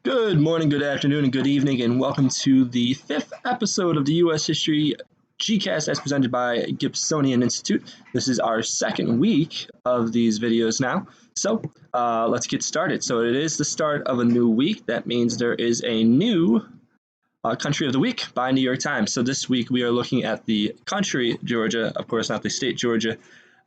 Good morning, good afternoon, and good evening, and welcome to the fifth episode of the U.S. History GCast as presented by Gibsonian Institute. This is our second week of these videos now, so let's get started. So it is the start of a new week. That means there is a new country of the week by New York Times. So this week we are looking at the country Georgia, of course not the state Georgia.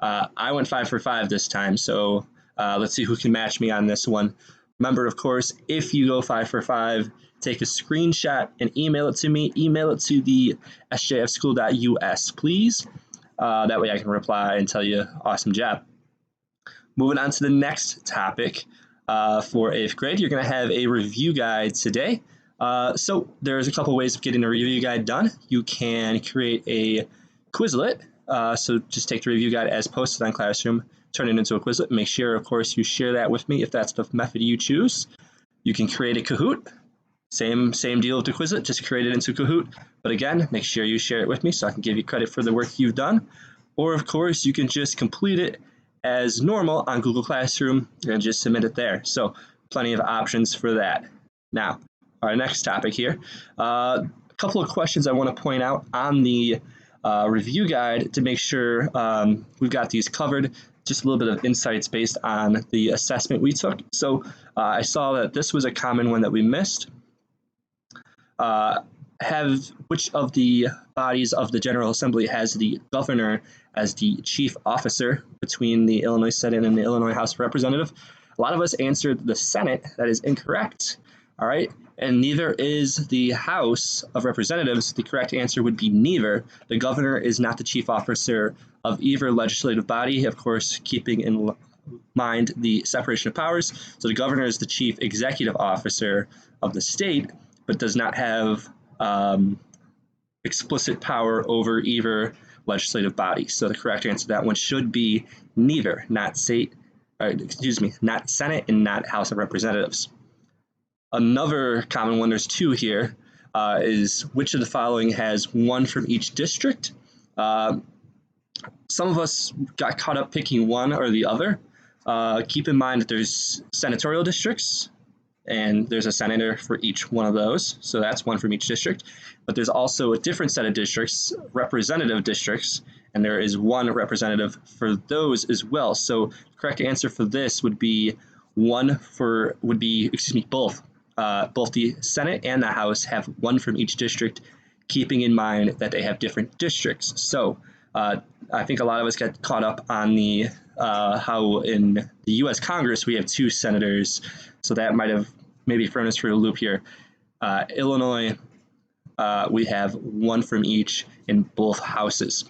I went 5 for 5 this time, so let's see who can match me on this one. Remember, of course, if you go 5 for 5, take a screenshot and email it to me. Email it to the sjfschool.us, please. That way I can reply and tell you, awesome job. Moving on to the next topic for 8th grade, you're going to have a review guide today. So there's a couple ways of getting a review guide done. You can create a Quizlet. So just take the review guide as posted on Classroom, turn it into a Quizlet. Make sure, of course, you share that with me if that's the method you choose. You can create a Kahoot. Same deal with the Quizlet, just create it into Kahoot. But again, make sure you share it with me so I can give you credit for the work you've done. Or, of course, you can just complete it as normal on Google Classroom and just submit it there. So plenty of options for that. Now, our next topic here. A couple of questions I want to point out on the review guide to make sure we've got these covered. Just a little bit of insights based on the assessment we took. So I saw that this was a common one that we missed. Which of the bodies of the General Assembly has the governor as the chief officer between the Illinois Senate and the Illinois House of Representatives? A lot of us answered the Senate. That is incorrect. All right. And neither is the House of Representatives. The correct answer would be neither. The governor is not the chief officer of either legislative body, of course, keeping in mind the separation of powers. So the governor is the chief executive officer of the state, but does not have explicit power over either legislative body. So the correct answer to that one should be neither, not Senate and not House of Representatives. Another common one, there's two here, is which of the following has one from each district? Some of us got caught up picking one or the other. Keep in mind that there's senatorial districts, and there's a senator for each one of those. So that's one from each district. But there's also a different set of districts, representative districts, and there is one representative for those as well. So the correct answer for this would be both. Both the Senate and the House have one from each district, keeping in mind that they have different districts. So I think a lot of us got caught up on the how in the U.S. Congress we have two senators, so that might have maybe thrown us for a loop here. Illinois, we have one from each in both houses.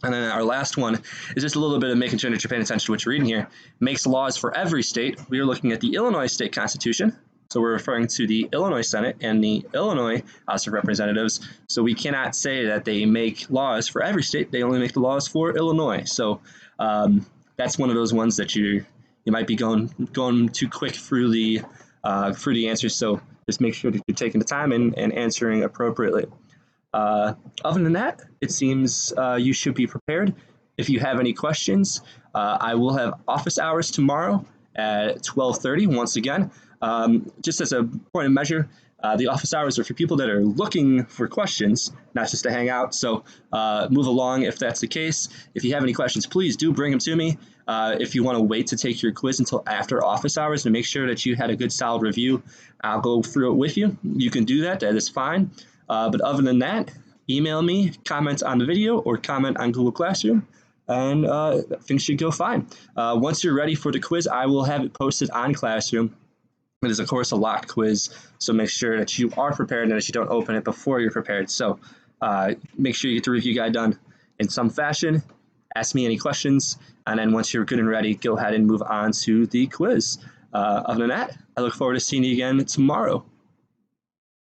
And then our last one is just a little bit of making sure that you're paying attention to what you're reading here. Makes laws for every state. We are looking at the Illinois State Constitution. So we're referring to the Illinois Senate and the Illinois House of Representatives. So we cannot say that they make laws for every state. They only make the laws for Illinois. So that's one of those ones that you might be going too quick through the answers. So just make sure that you're taking the time and answering appropriately. Other than that, it seems you should be prepared. If you have any questions, I will have office hours tomorrow at 12:30 once again. Just as a point of measure, the office hours are for people that are looking for questions, not just to hang out. So move along if that's the case. If you have any questions, please do bring them to me. If you want to wait to take your quiz until after office hours to make sure that you had a good solid review, I'll go through it with you. You can do that. That is fine. But other than that, email me, comment on the video, or comment on Google Classroom, and things should go fine. Once you're ready for the quiz, I will have it posted on Classroom. It is, of course, a locked quiz, so make sure that you are prepared and that you don't open it before you're prepared. So make sure you get the review guide done in some fashion. Ask me any questions, and then once you're good and ready, go ahead and move on to the quiz. Other than that, I look forward to seeing you again tomorrow.